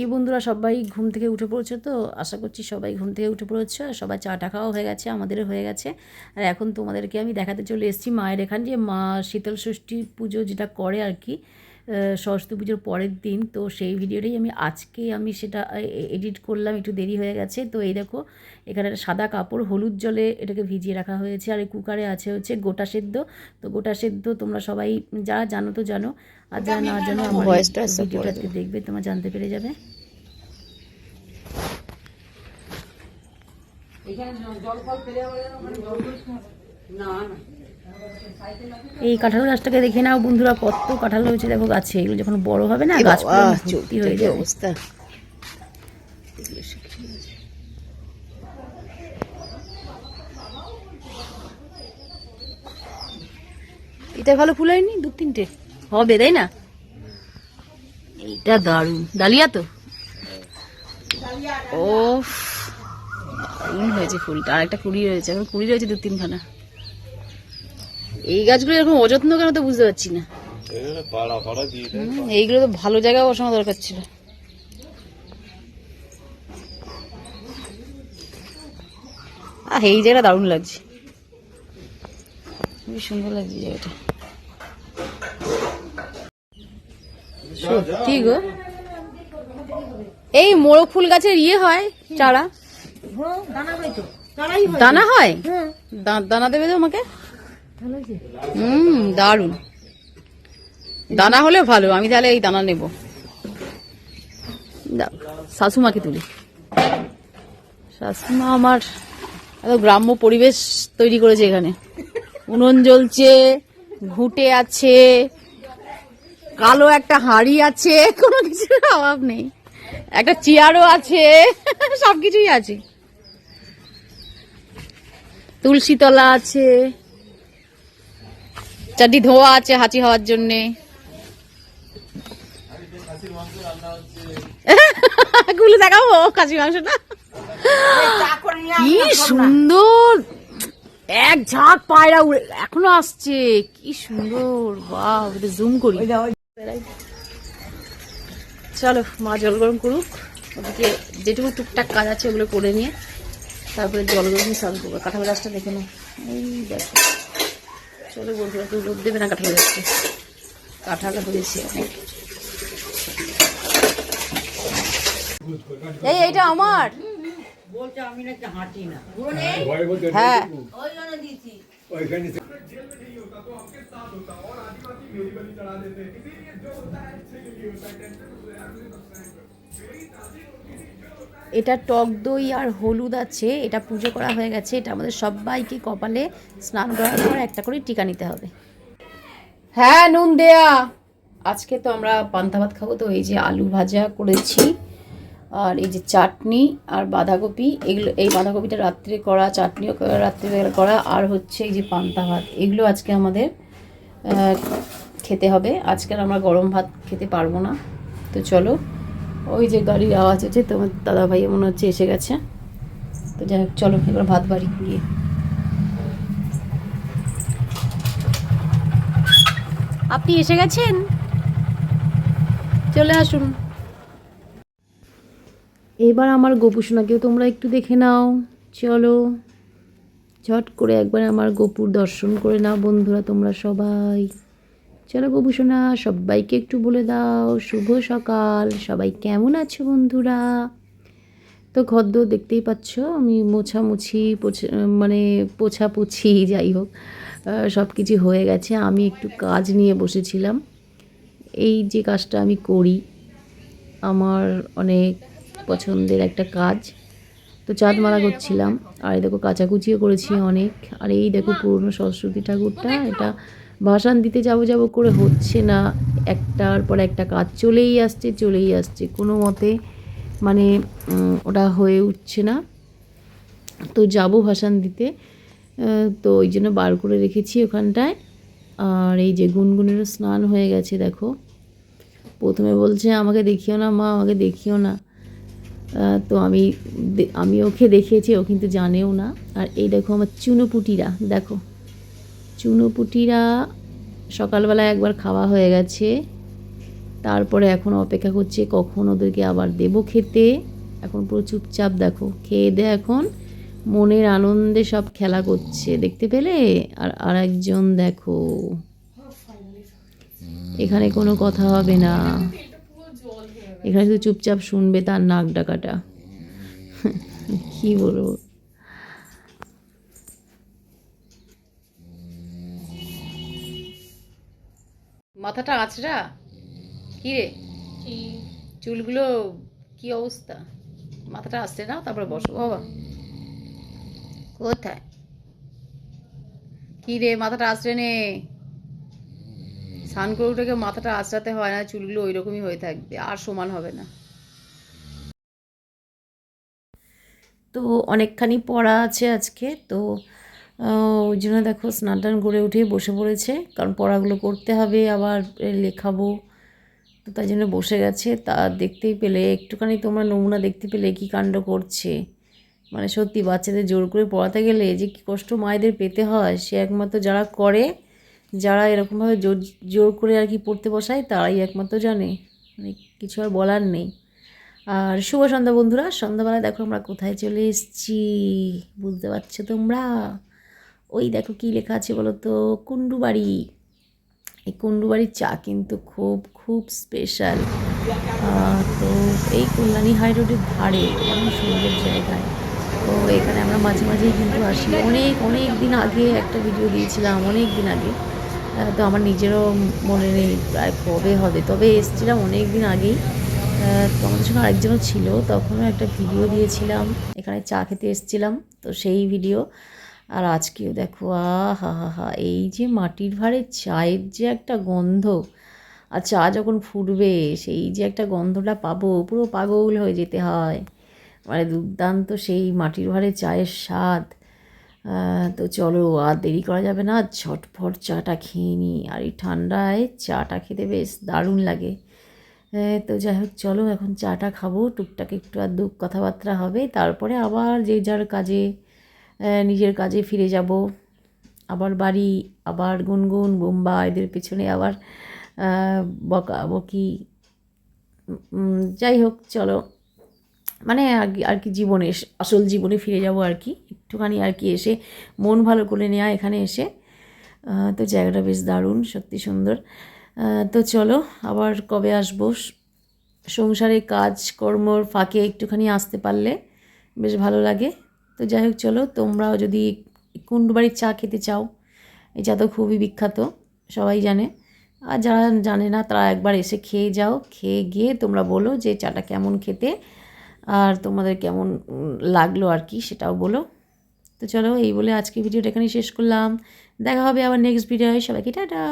কি বন্ধুরা, সবাই ঘুম থেকে উঠে পড়েছো? তো আশা করছি সবাই ঘুম থেকে উঠে পড়েছো। সবাই চা টা খাওয়া হয়ে গেছে, আমাদেরও হয়ে গেছে। আর এখন তোমাদেরকে আমি দেখাতে চলে এসেছি মায়ের এখানে, যে মা শীতল ষষ্ঠী পুজো যেটা করে আর কি, সরস্বতী পুজোর পরের দিন। তো সেই ভিডিওটাই আমি সেটা এডিট করলাম, একটু দেরি হয়ে গেছে। তো এই দেখো, এখানে একটা সাদা কাপড় হলুদ জলে এটাকে ভিজিয়ে রাখা হয়েছে। আর এই কুকারে আছে হচ্ছে গোটা সেদ্ধ। তো গোটা সেদ্ধ তোমরা সবাই যারা জানো তো জানো, আর যারা না জানো আমার ভিডিওটা আজকে দেখবে, তোমরা জানতে পেরে যাবে। এই কাঁঠাল গাছটাকে দেখে নাও বন্ধুরা, কত কাঁঠাল হয়েছে দেখো গাছে। এগুলো যখন বড় হবে না, গাছ ভর্তি হয়ে যাবে। অবস্থা এটা ভালো ফুল হয়নি, দু তিনটে হবে তাই না? এইটা দারুণ ডালিয়া তো, ও দারুণ হয়েছে ফুলটা। আর একটা কুড়ি রয়েছে, এখন কুড়ি রয়েছে দু তিনখানা। এই গাছগুলো এরকম অযত্ন কেন তো বুঝতে পারছি না। এইগুলো তো ভালো জায়গায় বসানো দরকার ছিল। এই জায়গাটা দারুণ লাগছে, খুবই সুন্দর লাগছে জায়গাটা। সত্যি গো, এই মোরগ ফুল গাছের হয় চারা, দানা হয়, দানা দেবে তো আমাকে। দারুন, দানা হলে ভালো, আমি তাহলে এই দানা নেব। শাশুমাকে তুলি, শাশুমা আমার এত গ্রাম্য পরিবেশ তৈরি করেছে এখানে। উনুন জ্বলছে, ঘুঁটে আছে, কালো একটা হাঁড়ি আছে, কোনো কিছুর অভাব নেই। একটা চেয়ারও আছে, সবকিছুই আছে। তুলসী তলা আছে, চারটি ধোয়া আছে হাঁচি হওয়ার জন্যে। গুলো দেখাবো খাসি মাংসটা, কি সুন্দর। এক ঝাঁক পায়রা উড়ে এখনো আসছে, কি সুন্দর। বাহ, জুম করি। চলো মা জল গরম করুক, ওদিকে যেটুকু টুকটাক কাজ আছে ওগুলো করে নিয়ে তারপরে জল গরম স্নান করবো। কাঁঠাল গাছটা দেখে নাও, এই দেখো। চলো বন্ধুরা, কেউ রোদ দেবে না কাঁঠাল গাছটা, কাঁঠাল হয়েছে অনেক। এইটা আমার হ্যাঁ, এটা টক দই আর হলুদ আছে, এটা পুজো করা হয়ে গেছে। এটা আমাদের সবাইকে কপালে স্নান করার পর একটা করে টিকা নিতে হবে। হ্যাঁ, নুন দেয়া। আজকে তো আমরা পান্তা ভাত খাবো, তো এই যে আলু ভাজা করেছি, আর এই যে চাটনি আর বাঁধাকপি। এগুলো, এই বাঁধাকপিটা রাত্রে করা, চাটনিও রাত্রিবেলা করা, আর হচ্ছে এই যে পান্তা ভাত, এগুলো আজকে আমাদের খেতে হবে। আজকে আমরা গরম ভাত খেতে পারবো না। তো চলো, ওই যে গাড়ির আওয়াজ হচ্ছে, তোমার দাদা ভাই মনে হচ্ছে এসে গেছে। তো যাই হোক, চলো এবার ভাত বাড়ি গিয়ে। আপনি এসে গেছেন, চলে আসুন। এবার আমার গোপুসোনাকেও তোমরা একটু দেখে নাও। চলো ঝট করে একবার আমার গোপুর দর্শন করে নাও বন্ধুরা, তোমরা সবাই। চলো গোপুসোনা, সবাইকে একটু বলে দাও শুভ সকাল। সবাই কেমন আছো বন্ধুরা? তো ঘরদোর দেখতেই পাচ্ছ, আমি পোছাপুছি যাই হোক সব কিছু হয়ে গেছে। আমি একটু কাজ নিয়ে বসেছিলাম। এই যে কাজটা আমি করি, আমার অনেক পছন্দের একটা কাজ। তো চাঁদ মালা করছিলাম, আর এই দেখো কাচাকুচিও করেছি অনেক। আর এই দেখো পুরনো সরস্বতী ঠাকুরটা, এটা ভাসান দিতে যাবো করে হচ্ছে না। একটার পর একটা কাজ চলেই আসছে, কোনো মতে মানে ওটা হয়ে উঠছে না। তো যাবো ভাসান দিতে, তো ওই জন্য বার করে রেখেছি ওখানটায়। আর এই যে গুনগুনেরও স্নান হয়ে গেছে দেখো। প্রথমে বলছে আমাকে দেখিও না মা, আমাকে দেখিও না। তো আমি ওকে দেখিয়েছি, ও কিন্তু জানেও না। আর এই দেখো আমার চুনোপুটিরা, দেখো চুনোপুটিরা সকালবেলা একবার খাওয়া হয়ে গেছে। তারপরে এখন অপেক্ষা করছে কখন ওদেরকে আবার দেবো খেতে। এখন পুরো চুপচাপ দেখো, খেয়ে দে এখন মনের আনন্দে সব খেলা করছে, দেখতে পেলে? আর আরেকজন দেখো, এখানে কোনো কথা হবে না, এখানে শুধু চুপচাপ শুনবে তার নাক ডাকাটা। কি বলবো। মাথাটা আঁচড়া, কি রে চুলগুলো কি অবস্থা? মাথাটা আসছে না, তারপরে বসো বাবা। কোথায় কি রে, মাথাটা আঁচড়ে নে। স্নান করে উঠে মাথাটা আঁচড়াতে হয় না, চুলগুলো ওই রকমই হয়ে থাকবে, আর সমান হবে না। তো অনেকখানি পড়া আছে আজকে, তো ওই জন্য দেখো স্নান টান করে উঠে বসে পড়েছে, কারণ পড়াগুলো করতে হবে, আবার লেখাবো, তো তাই জন্য বসে গেছে। তা দেখতেই পেলে একটুখানি তোমরা নমুনা দেখতে পেলে কি কাণ্ড করছে। মানে সত্যি বাচ্চাদের জোর করে পড়াতে গেলে যে কী কষ্ট মায়েদের পেতে হয়, সে একমাত্র যারা করে, যারা এরকমভাবে জোর জোর করে আর কি পড়তে বসায়, তারাই একমাত্র জানে। মানে কিছু আর বলার নেই। আর শুভ সন্ধ্যা বন্ধুরা, সন্ধ্যাবেলা দেখো আমরা কোথায় চলে এসেছি, বুঝতে পারছো তোমরা? ওই দেখো কি লেখা আছে বলো তো, কুন্ডুবাড়ি। এই কুন্ডুবাড়ির চা কিন্তু খুব খুব স্পেশাল। তো এই কল্যাণী হাই রোডের ধারে এমন সুন্দর জায়গায়, তো এখানে আমরা মাঝে মাঝেই কিন্তু আসি। অনেক অনেক দিন আগে একটা ভিডিও দিয়েছিলাম, অনেক দিন আগে, তো আমার নিজেরও মনে নেই প্রায় কবে হবে, তবে এসেছিলাম অনেক দিন আগেই। তো আমাদের সঙ্গে আরেকজনও ছিল, তখনও একটা ভিডিও দিয়েছিলাম, এখানে চা খেতে এসেছিলাম, তো সেই ভিডিও। আর আজকেও দেখো, হা হা হা, এই যে মাটির ভাঁড়ে চায়ের যে একটা গন্ধ, আর চা যখন ফুটবে সেই যে একটা গন্ধটা পাবো, পুরো পাগল হয়ে যেতে হয়। মানে দুর্দান্ত সেই মাটির ভাঁড়ে চায়ের স্বাদ। তো চলো আর দেরি করা যাবে না, ঝটফট চাটা খেয়ে নিই। আর এই ঠান্ডায় চাটা খেতে বেশ দারুণ লাগে। তো যাই হোক, চলো এখন চাটা খাবো, টুকটাক একটু আর দু কথাবার্তা হবে, তারপরে আবার যে যার কাজে, নিজের কাজে ফিরে যাব। আবার বাড়ি, আবার গুনগুন বোম্বা এদের পেছনে আবার বকাবকি। যাই হোক চলো, মানে আর কি জীবনে আসল জীবনে ফিরে যাব আর কি, একটুখানি আর কি এসে মন ভালো করে নেওয়া এখানে এসে। তো জায়গাটা বেশ দারুণ, সত্যি সুন্দর। তো চলো আবার কবে আসবো, সংসারে কাজকর্মর ফাঁকে একটুখানি আসতে পারলে বেশ ভালো লাগে। তো যাই হোক চলো, তোমরাও যদি কুন্ডুবাড়ির চা খেতে চাও, এই চা তো খুবই বিখ্যাত, সবাই জানে। আর যারা জানে না তারা একবার এসে খেয়ে যাও, খেয়ে গিয়ে তোমরা বলো যে চাটা কেমন খেতে, আর তোমাদের কেমন লাগলো আর কি, সেটাও বলো। তো চলো, এই বলে আজকে ভিডিওটা এখানেই শেষ করলাম। দেখা হবে আবার নেক্সট ভিডিওয়, সবাইকে টাটা।